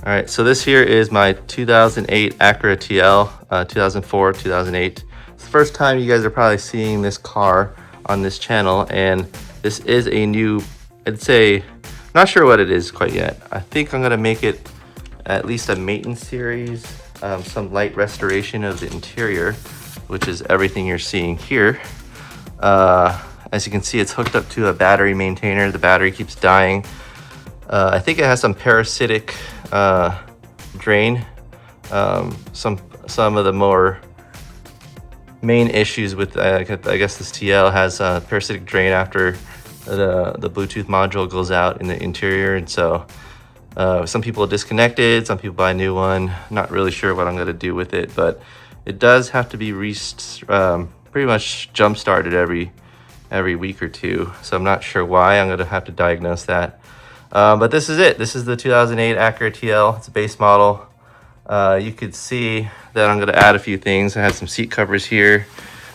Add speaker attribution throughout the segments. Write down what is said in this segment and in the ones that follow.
Speaker 1: All right, so this here is my 2008 Acura TL, 2004, 2008. It's the first time you guys are probably seeing this car on this channel, and this is a new, I'd say, not sure what it is quite yet. I think I'm gonna make it at least a maintenance series, some light restoration of the interior, which is everything you're seeing here. As you can see, it's hooked up to a battery maintainer. The battery keeps dying. I think it has some parasitic drain. Some of the more main issues with I guess this TL has a parasitic drain after the Bluetooth module goes out in the interior, and so some people disconnect it, some people buy a new one. Not really sure what I'm going to do with it, but it does have to be pretty much jump started every week or two, so I'm not sure why. I'm going to have to diagnose that. But this is it. This is the 2008 Acura TL. It's a base model. You could see that I'm going to add a few things. I have some seat covers here.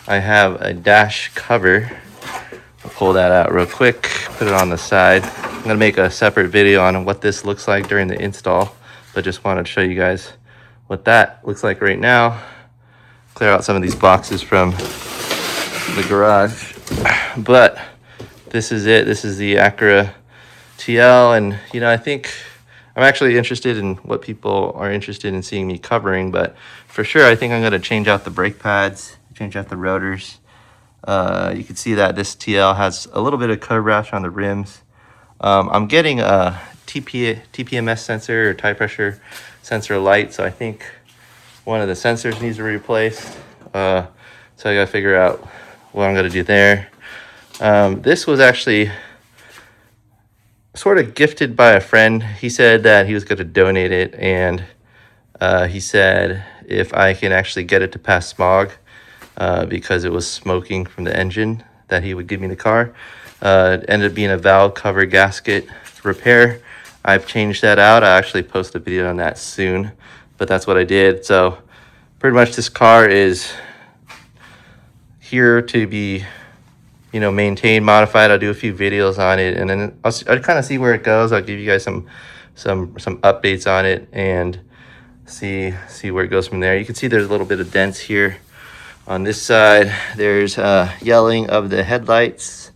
Speaker 1: I have a dash cover. I'll pull that out real quick, put it on the side. I'm going to make a separate video on what this looks like during the install, but just wanted to show you guys what that looks like right now. Clear out some of these boxes from the garage. But this is it. This is the Acura TL, and you know, I think I'm actually interested in what people are interested in seeing me covering, but for sure I think I'm going to change out the brake pads, change out the rotors. You can see that this TL has a little bit of curb rash on the rims. I'm getting a TPMS sensor or tire pressure sensor light, so I think one of the sensors needs to be replaced. So I gotta figure out what I'm gonna do there. This was actually sort of gifted by a friend. He said that he was going to donate it, and he said if I can actually get it to pass smog, because it was smoking from the engine, that he would give me the car. It ended up being a valve cover gasket repair. I've changed that out. I actually post a video on that soon, but that's what I did. So pretty much this car is here to be, you know, maintained, modified. I'll do a few videos on it, and then I'll kind of see where it goes. I'll give you guys some updates on it and see where it goes from there. You can see there's a little bit of dents here on this side. There's yellowing of the headlights,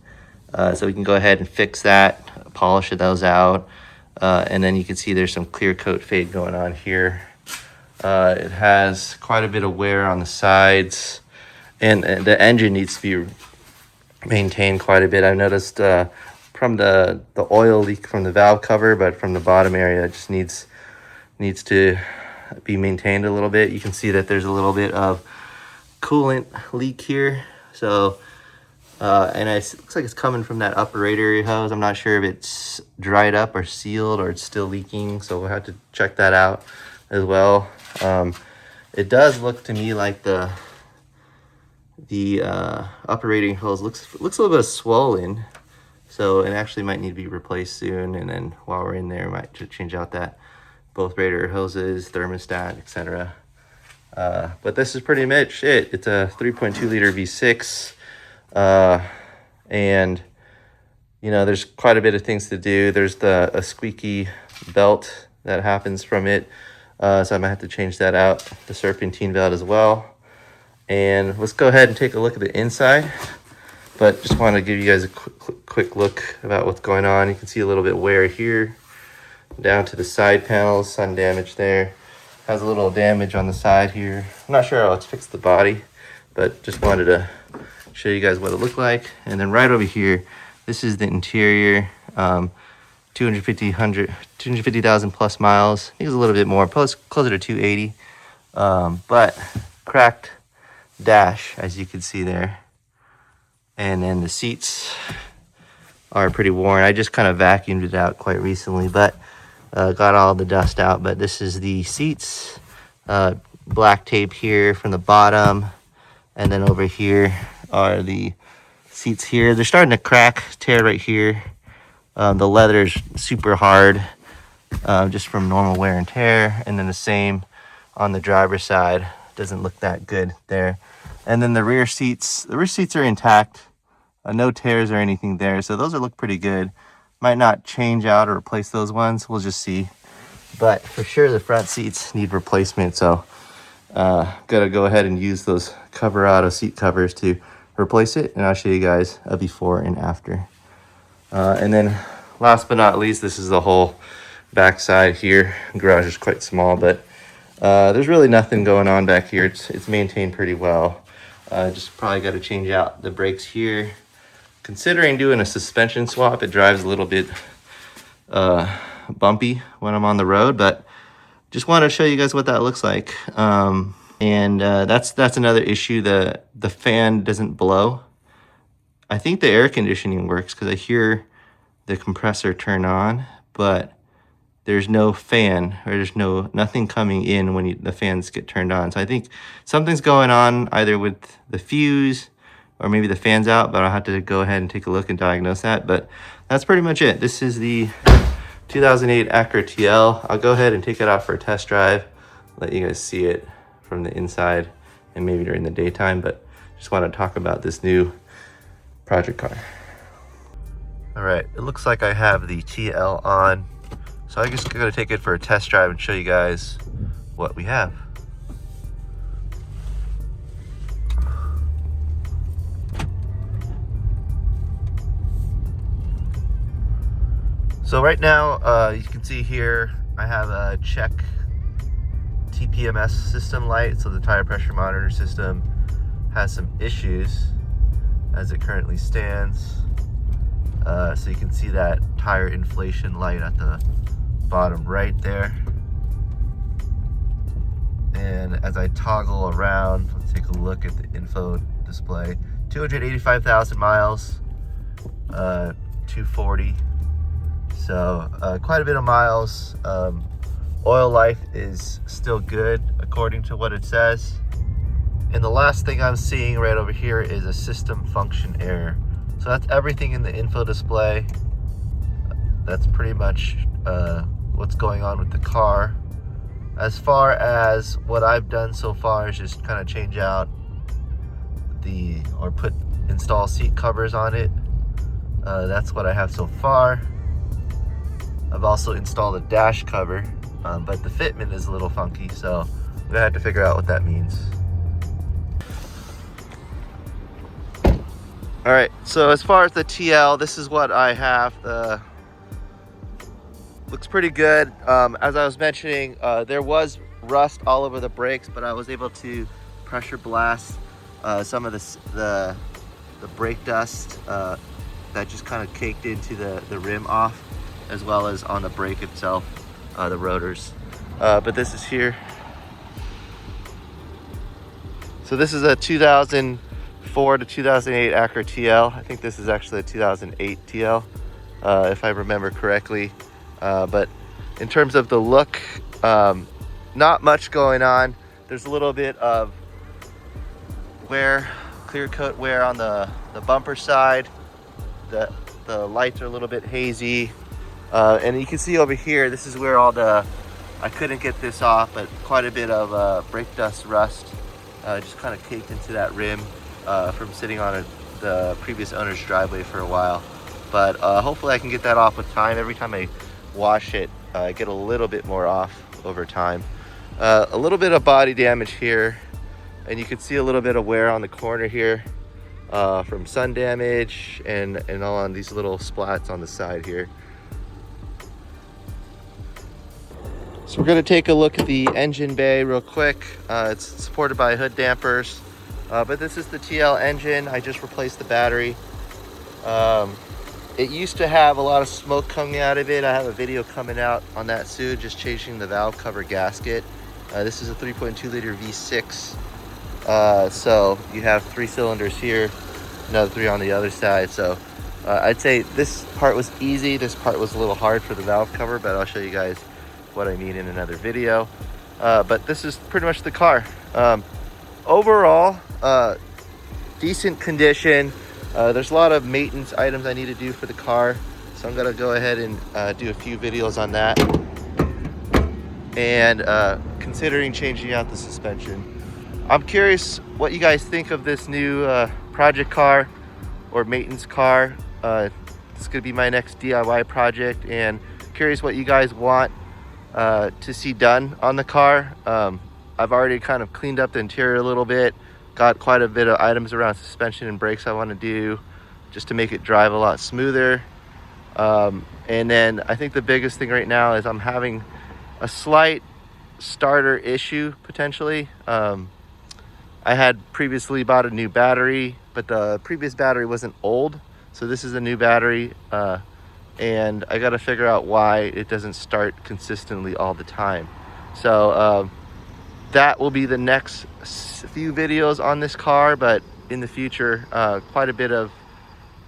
Speaker 1: so we can go ahead and fix that, polish those out, and then you can see there's some clear coat fade going on here. It has quite a bit of wear on the sides, and the engine needs to be maintained quite a bit. I've noticed from the oil leak from the valve cover, but from the bottom area it just needs to be maintained a little bit. You can see that there's a little bit of coolant leak here, so and it looks like it's coming from that upper radiator hose. I'm not sure if it's dried up or sealed or it's still leaking, so we'll have to check that out as well. It does look to me like the upper radiator hose looks a little bit swollen, so it actually might need to be replaced soon. And then while we're in there, we might just change out both radiator hoses, thermostat, etc. But this is pretty much it. It's a 3.2 liter V6, and you know, there's quite a bit of things to do. There's a squeaky belt that happens from it, so I might have to change that out, the serpentine belt as well. And let's go ahead and take a look at the inside, but just want to give you guys a quick look about what's going on. You can see a little bit wear here down to the side panels, sun damage there. Has a little damage on the side here. I'm not sure how it's fixed the body, but just wanted to show you guys what it looked like. And then right over here, this is the interior. 250,000 plus miles. I think it's a little bit more, closer to 280. But cracked dash, as you can see there, and then the seats are pretty worn. I just kind of vacuumed it out quite recently, but got all the dust out. But this is the seats, black tape here from the bottom, and then over here are the seats here. They're starting to crack, tear right here. The leather's super hard, just from normal wear and tear, and then the same on the driver's side. Doesn't look that good there. And then the rear seats are intact, no tears or anything there, so those look pretty good. Might not change out or replace those ones, we'll just see. but for sure the front seats need replacement. So gotta go ahead and use those Cover Auto seat covers to replace it, and I'll show you guys a before and after. And then last but not least, this is the whole back side here. The garage is quite small, but there's really nothing going on back here. It's maintained pretty well. Just probably got to change out the brakes here. Considering doing a suspension swap, it drives a little bit bumpy when I'm on the road, but just want to show you guys what that looks like. And that's another issue. The fan doesn't blow. I think the air conditioning works because I hear the compressor turn on, but there's no fan, or there's nothing coming in when the fans get turned on. So I think something's going on either with the fuse or maybe the fan's out, but I'll have to go ahead and take a look and diagnose that. But that's pretty much it. This is the 2008 Acura TL. I'll go ahead and take it out for a test drive, let you guys see it from the inside and maybe during the daytime, but just want to talk about this new project car. All right, it looks like I have the TL on, so I'm just gonna take it for a test drive and show you guys what we have. So right now, you can see here, I have a check TPMS system light, so the tire pressure monitor system has some issues as it currently stands. So you can see that tire inflation light at the bottom right there. And as I toggle around, let's take a look at the info display. 285,000 miles, 240. So quite a bit of miles. Oil life is still good according to what it says. And the last thing I'm seeing right over here is a system function error. So that's everything in the info display. That's pretty much what's going on with the car. As far as what I've done so far is just kind of change out install seat covers on it. That's what I have so far. I've also installed a dash cover, but the fitment is a little funky, so I'm gonna have to figure out what that means. All right, so as far as the TL, this is what I have. Looks pretty good. As I was mentioning, there was rust all over the brakes, but I was able to pressure blast some of the brake dust that just kind of caked into the rim off, as well as on the brake itself, the rotors. But this is here. So this is a 2004 to 2008 Acura TL. I think this is actually a 2008 TL, if I remember correctly. But in terms of the look, not much going on. There's a little bit of wear, clear coat wear on the bumper side. The lights are a little bit hazy. And you can see over here, this is where I couldn't get this off, but quite a bit of brake dust rust just kind of caked into that rim from sitting on the previous owner's driveway for a while. But hopefully I can get that off with time. Every time I wash it, I get a little bit more off over time. A little bit of body damage here, and you can see a little bit of wear on the corner here from sun damage and all on these little splats on the side here. So we're going to take a look at the engine bay real quick. It's supported by hood dampers, but this is the TL engine. I just replaced the battery. It used to have a lot of smoke coming out of it. I have a video coming out on that soon, just changing the valve cover gasket. This is a 3.2 liter V6. So you have 3 cylinders here, another 3 on the other side. So I'd say this part was easy. This part was a little hard for the valve cover, but I'll show you guys what I mean in another video. But this is pretty much the car. Overall, decent condition. There's a lot of maintenance items I need to do for the car, so I'm gonna go ahead and do a few videos on that, and considering changing out the suspension. I'm curious what you guys think of this new project car or maintenance car. This is gonna be my next DIY project, and curious what you guys want. to see done on the car. I've already kind of cleaned up the interior a little bit, got quite a bit of items around suspension and brakes I want to do just to make it drive a lot smoother. And then I think the biggest thing right now is I'm having a slight starter issue potentially. I had previously bought a new battery, but the previous battery wasn't old, so this is a new battery, and I got to figure out why it doesn't start consistently all the time. So that will be the next few videos on this car, but in the future, quite a bit of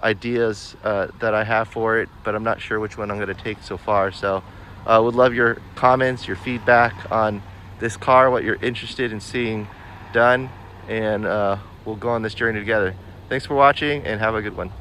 Speaker 1: ideas that I have for it, but I'm not sure which one I'm going to take so far. So would love your comments, your feedback on this car, what you're interested in seeing done, and we'll go on this journey together. Thanks for watching and have a good one.